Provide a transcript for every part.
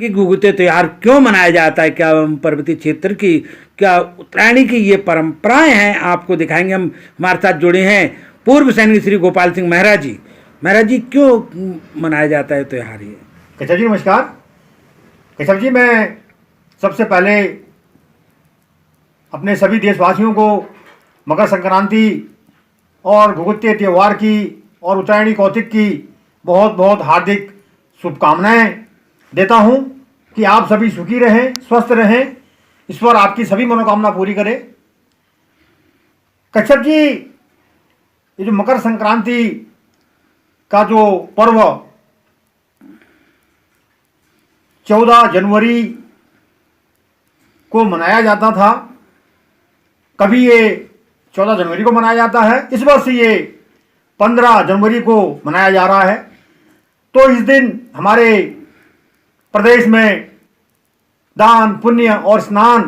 कि घुघुते त्योहार क्यों मनाया जाता है, क्या पर्वतीय क्षेत्र की क्या उत्तरायणी की ये परंपराएं हैं, आपको दिखाएंगे। हम हमारे साथ जुड़े हैं पूर्व सैनिक श्री गोपाल सिंह मेहरा जी। मेहरा जी, क्यों मनाया जाता है त्योहार ये? केशव जी नमस्कार। केशव जी, मैं सबसे पहले अपने सभी देशवासियों को मकर संक्रांति और घुघुत्ते त्यौहार की और उत्तरायणी कौतिक की बहुत बहुत हार्दिक शुभकामनाएं देता हूं कि आप सभी सुखी रहें, स्वस्थ रहें, ईश्वर आपकी सभी मनोकामना पूरी करे। कश्यप जी, ये जो मकर संक्रांति का जो पर्व 14 जनवरी को मनाया जाता था, कभी ये 14 जनवरी को मनाया जाता है, इस वर्ष ये 15 जनवरी को मनाया जा रहा है। तो इस दिन हमारे प्रदेश में दान पुण्य और स्नान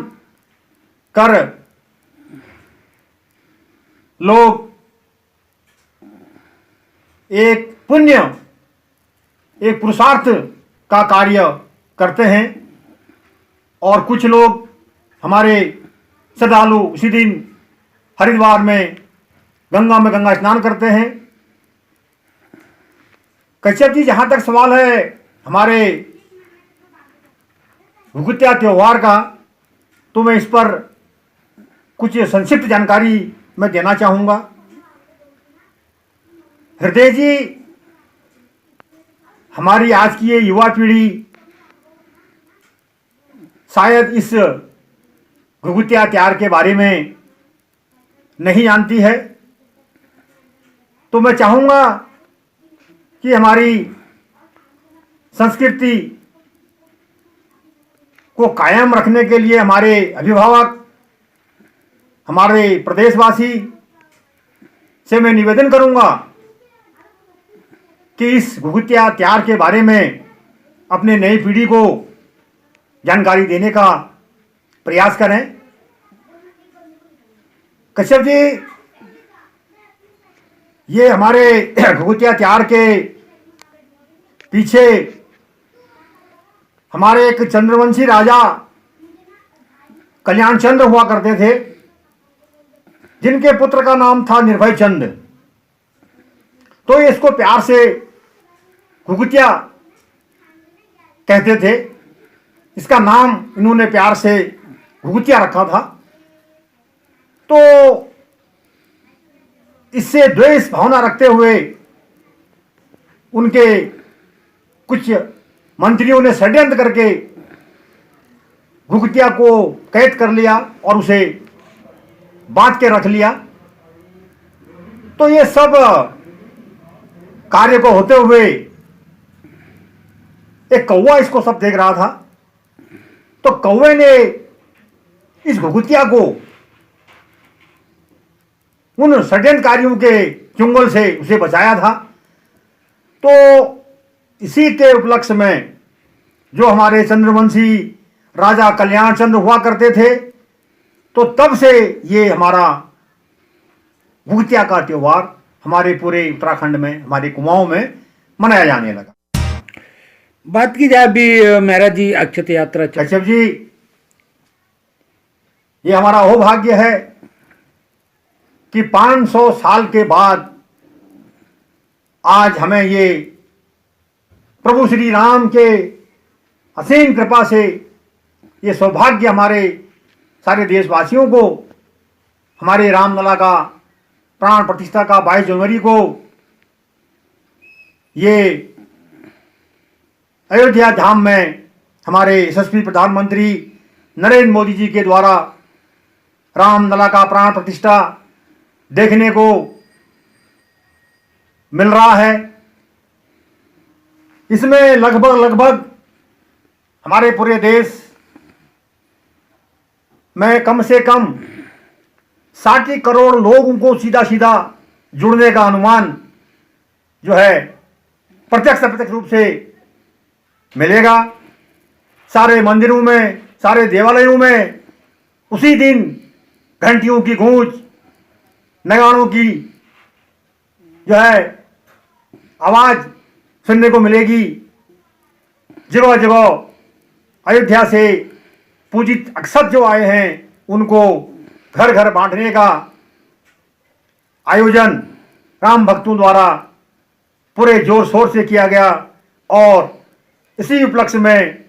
कर लोग एक पुण्य, एक पुरुषार्थ का कार्य करते हैं। और कुछ लोग हमारे श्रद्धालु उसी दिन हरिद्वार में गंगा स्नान करते हैं। कश्यप जी, जहां तक सवाल है हमारे घुघुत्या त्योहार का, तो मैं इस पर कुछ संक्षिप्त जानकारी मैं देना चाहूंगा। हृदय जी, हमारी आज की ये युवा पीढ़ी शायद इस घुघुत्या त्योहार के बारे में नहीं जानती है। तो मैं चाहूंगा कि हमारी संस्कृति को कायम रखने के लिए हमारे अभिभावक, हमारे प्रदेशवासी से मैं निवेदन करूंगा कि इस घुघुत्या त्योहार के बारे में अपने नई पीढ़ी को जानकारी देने का प्रयास करें। कश्यप जी, ये हमारे घुघुत्या त्योहार के पीछे हमारे एक चंद्रवंशी राजा कल्याण चंद्र हुआ करते थे, जिनके पुत्र का नाम था निर्भय चंद। तो इसको प्यार से घुघुत्या कहते थे, इसका नाम इन्होंने प्यार से घुघुत्या रखा था। तो इससे द्वेष भावना रखते हुए उनके कुछ मंत्रियों ने षड्यंत्र करके घुघुत्या को कैद कर लिया और उसे बांध के रख लिया। तो ये सब कार्य को होते हुए एक कौवा इसको सब देख रहा था। तो कौवे ने इस घुघुत्या को उन षड्यंत्रकारियों के चुंगल से उसे बचाया था। तो इसी के उपलक्ष्य में जो हमारे चंद्रवंशी राजा कल्याण चंद्र हुआ करते थे, तो तब से ये हमारा घुघुत्या का त्योहार हमारे पूरे उत्तराखंड में, हमारे कुमाऊं में मनाया जाने लगा। बात की जाए अभी मेहरा जी अक्षत यात्रा। कश्यप जी, ये हमारा सौभाग्य है कि 500 साल के बाद आज हमें ये प्रभु श्री राम के असीम कृपा से ये सौभाग्य हमारे सारे देशवासियों को, हमारे रामलला का प्राण प्रतिष्ठा का 22 जनवरी को ये अयोध्या धाम में हमारे यशस्वी प्रधानमंत्री नरेंद्र मोदी जी के द्वारा रामलला का प्राण प्रतिष्ठा देखने को मिल रहा है। इसमें लगभग हमारे पूरे देश में कम से कम 60 करोड़ लोगों को सीधा सीधा जुड़ने का अनुमान जो है प्रत्यक्ष अप्रत्यक्ष रूप से मिलेगा। सारे मंदिरों में, सारे देवालयों में उसी दिन घंटियों की गूंज, नगाड़ों की जो है आवाज सुनने को मिलेगी। जगह जगह अयोध्या से पूजित अक्षत जो आए हैं उनको घर घर बांटने का आयोजन राम भक्तों द्वारा पूरे जोर शोर से किया गया और इसी उपलक्ष्य में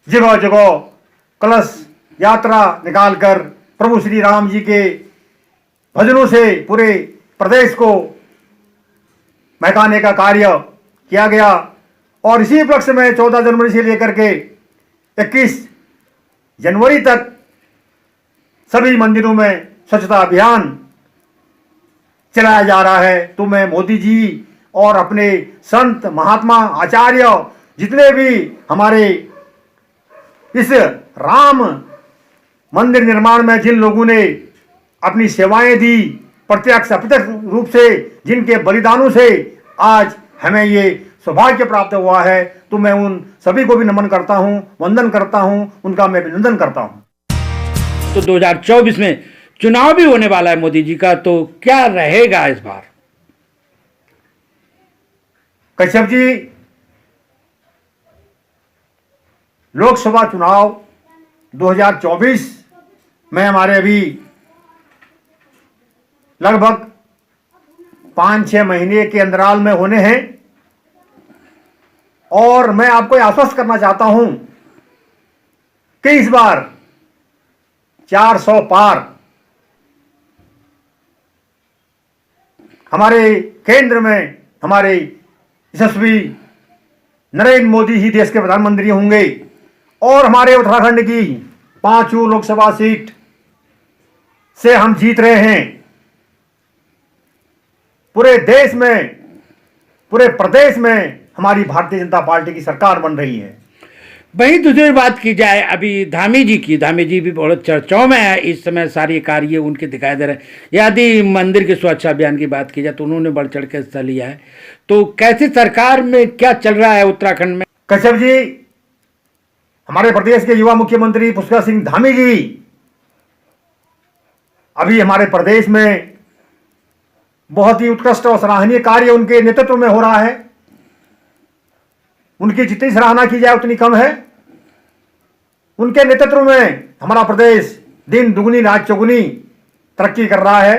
जगह जगह कलश यात्रा निकालकर प्रभु श्री राम जी के भजनों से पूरे प्रदेश को महकाने का कार्य किया गया। और इसी उपलक्ष्य में 14 जनवरी से लेकर के 21 जनवरी तक सभी मंदिरों में स्वच्छता अभियान चलाया जा रहा है। तो मैं मोदी जी और अपने संत महात्मा आचार्य जितने भी हमारे इस राम मंदिर निर्माण में जिन लोगों ने अपनी सेवाएं दी, प्रत्यक्ष अप्रत्यक्ष रूप से जिनके बलिदानों से आज हमें ये सौभाग्य प्राप्त हुआ है, तो मैं उन सभी को भी नमन करता हूं, वंदन करता हूं, उनका मैं अभिनंदन करता हूं। तो 2024 में चुनाव भी होने वाला है मोदी जी का, तो क्या रहेगा इस बार? कश्यप जी, लोकसभा चुनाव 2024 में हमारे अभी लगभग 5-6 महीने के अंतराल में होने हैं और मैं आपको आश्वस्त करना चाहता हूं कि इस बार 400 पार हमारे केंद्र में हमारे यशस्वी नरेंद्र मोदी ही देश के प्रधानमंत्री होंगे और हमारे उत्तराखंड की 5 लोकसभा सीट से हम जीत रहे हैं। पूरे देश में, पूरे प्रदेश में हमारी भारतीय जनता पार्टी की सरकार बन रही है। वहीं दूसरी बात की जाए अभी धामी जी भी बहुत चर्चाओं में है इस समय, सारे कार्य उनके दिखाई दे रहे हैं। यदि मंदिर के स्वच्छता अभियान की बात की जाए तो उन्होंने बढ़ चढ़ के हिस्सा लिया है। तो कैसे सरकार में क्या चल रहा है उत्तराखंड में? कश्यप जी, हमारे प्रदेश के युवा मुख्यमंत्री पुष्कर सिंह धामी जी अभी हमारे प्रदेश में बहुत ही उत्कृष्ट और सराहनीय कार्य उनके नेतृत्व में हो रहा है। उनकी जितनी सराहना की जाए उतनी कम है। उनके नेतृत्व में हमारा प्रदेश दिन दुगनी रात चौगुनी तरक्की कर रहा है।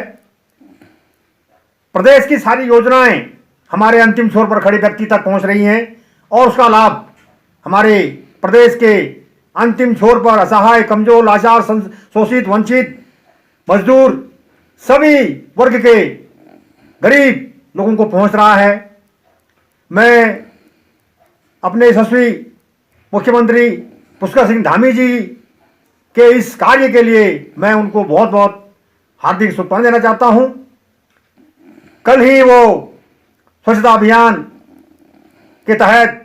प्रदेश की सारी योजनाएं हमारे अंतिम छोर पर खड़े व्यक्ति तक पहुंच रही हैं और उसका लाभ हमारे प्रदेश के अंतिम छोर पर असहाय, कमजोर, लाचार, शोषित, वंचित, मजदूर, सभी वर्ग के गरीब लोगों को पहुंच रहा है। मैं अपने यशस्वी मुख्यमंत्री पुष्कर सिंह धामी जी के इस कार्य के लिए मैं उनको बहुत बहुत हार्दिक शुभकामनाएं देना चाहता हूं। कल ही वो स्वच्छता अभियान के तहत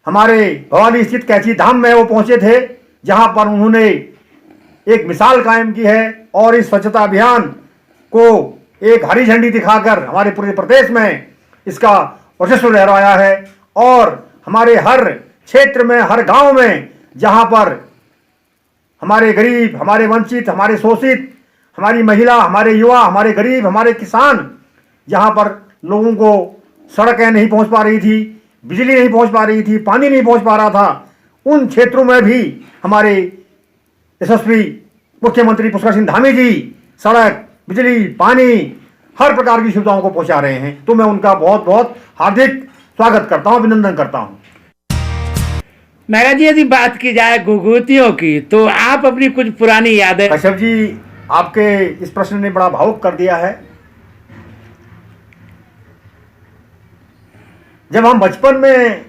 हमारे भवानी स्थित कैची धाम में वो पहुंचे थे, जहां पर उन्होंने एक मिसाल कायम की है और इस स्वच्छता अभियान को एक हरी झंडी दिखाकर हमारे पूरे प्रदेश में इसका वर्चस्व लहराया है। और हमारे हर क्षेत्र में, हर गांव में जहां पर हमारे गरीब, हमारे वंचित, हमारे शोषित, हमारी महिला, हमारे युवा, हमारे गरीब, हमारे किसान, जहां पर लोगों को सड़कें नहीं पहुंच पा रही थी, बिजली नहीं पहुंच पा रही थी, पानी नहीं पहुंच पा रहा था, उन क्षेत्रों में भी हमारे यशस्वी मुख्यमंत्री पुष्कर सिंह धामी जी सड़क, बिजली, पानी, हर प्रकार की सुविधाओं को पहुंचा रहे हैं। तो मैं उनका बहुत बहुत हार्दिक स्वागत करता हूं, अभिनंदन करता हूं। मेहरा जी, यदि बात की जाए घुघुतियों की तो आप अपनी कुछ पुरानी यादें। कश्यप जी, आपके इस प्रश्न ने बड़ा भावुक कर दिया है। जब हम बचपन में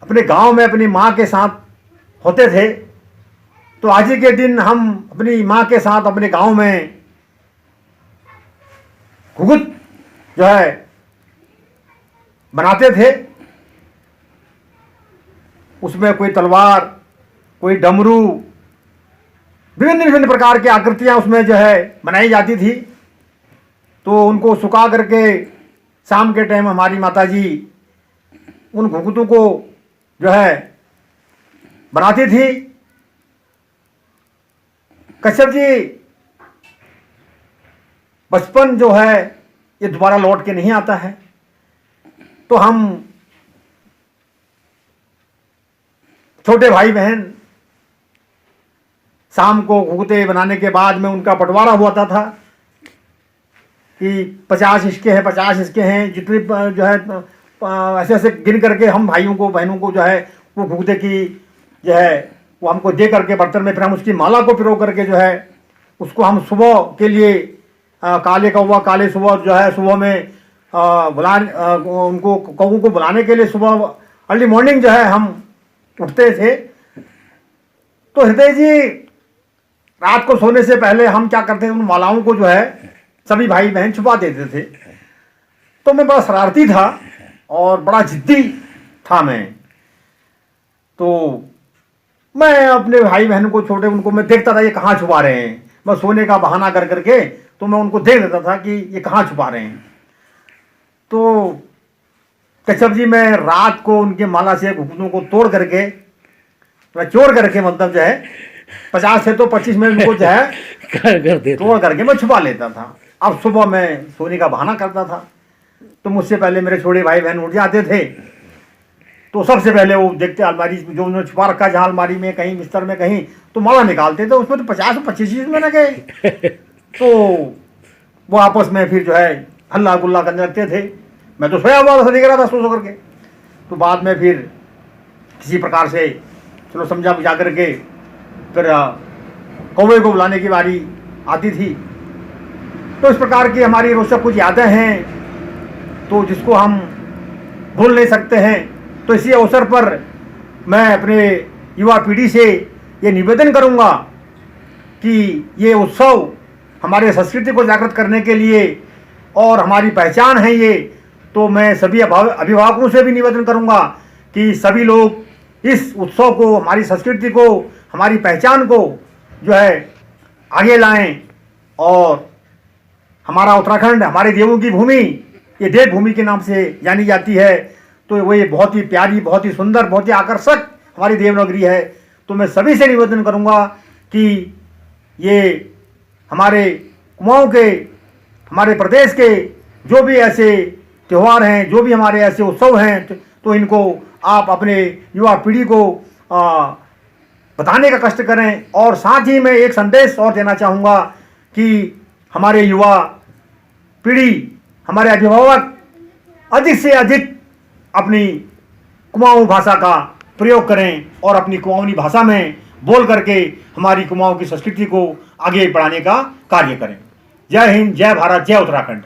अपने गांव में अपनी मां के साथ होते थे, तो आज ही के दिन हम अपनी मां के साथ अपने गांव में घुघुत जो है बनाते थे। उसमें कोई तलवार, कोई डमरू, विभिन्न विभिन्न प्रकार की आकृतियां उसमें जो है बनाई जाती थी। तो उनको सुखा करके शाम के टाइम हमारी माताजी उन घुघुतों को जो है बनाती थी। कश्यप जी, बचपन जो है ये दोबारा लौट के नहीं आता है। तो हम छोटे भाई बहन शाम को घुघुते बनाने के बाद में उनका बंटवारा हुआ था कि 50 इसके हैं, 50 इसके हैं, जितने जो है ऐसे ऐसे गिन करके हम भाइयों को बहनों को जो है वो घुघुते की जो है वो हमको दे करके बर्तन में, फिर हम उसकी माला को पिरो करके जो है उसको हम सुबह के लिए काले कौवा काले सुबह जो है सुबह में उनको कौवों को बुलाने के लिए सुबह अर्ली मॉर्निंग जो है हम उठते थे। तो हृदय जी रात को सोने से पहले हम क्या करते थे, उन मालाओं को जो है सभी भाई बहन छुपा देते थे। तो मैं बड़ा शरारती था और बड़ा जिद्दी था मैं। तो मैं अपने भाई बहन को छोटे उनको मैं देखता था ये कहाँ छुपा रहे हैं। मैं सोने का बहाना कर करके तो मैं उनको देख लेता था कि ये कहाँ छुपा रहे हैं। तो कच्छप जी मैं रात को उनके माला से घुघुतों को तोड़ करके, मैं चोर करके मतलब जो है 50 से तो 25 मिनट उनको जो है तोड़ करके मैं छुपा लेता था। अब सुबह मैं सोने का बहाना करता था तो मुझसे पहले मेरे छोटे भाई बहन उठ जाते थे। तो सबसे पहले वो देखते अलमारी जो उन्होंने छुपा रखा जहाँ अलमारी में कहीं बिस्तर में कहीं, तो माला निकालते थे, उसमें तो 50-25 चीज में न गए। तो वो आपस में फिर जो है हल्ला गुल्ला करने लगते थे। मैं तो सोया हुआ था, देख रहा था सो करके। तो बाद में फिर किसी प्रकार से चलो समझा बुझा करके फिर कौवे को बुलाने की बारी आती थी। तो इस प्रकार की हमारी रोचक कुछ यादें हैं तो जिसको हम भूल नहीं सकते हैं। तो इसी अवसर पर मैं अपने युवा पीढ़ी से ये निवेदन करूंगा कि ये उत्सव हमारे संस्कृति को जागृत करने के लिए और हमारी पहचान है ये, तो मैं सभी अभिभावकों से भी निवेदन करूंगा कि सभी लोग इस उत्सव को, हमारी संस्कृति को, हमारी पहचान को जो है आगे लाएं। और हमारा उत्तराखंड हमारे देवों की भूमि, ये देवभूमि के नाम से जानी जाती है। तो वो ये बहुत ही प्यारी, बहुत ही सुंदर, बहुत ही आकर्षक हमारी देवनगरी है। तो मैं सभी से निवेदन करूंगा कि ये हमारे कुमाऊं के, हमारे प्रदेश के जो भी ऐसे त्यौहार हैं, जो भी हमारे ऐसे उत्सव हैं, तो इनको आप अपने युवा पीढ़ी को बताने का कष्ट करें। और साथ ही मैं एक संदेश और देना चाहूँगा कि हमारे युवा पीढ़ी, हमारे अभिभावक अधिक से अधिक अपनी कुमाऊं भाषा का प्रयोग करें और अपनी कुमाऊनी भाषा में बोल करके हमारी कुमाऊं की संस्कृति को आगे बढ़ाने का कार्य करें। जय हिंद, जय भारत, जय उत्तराखंड।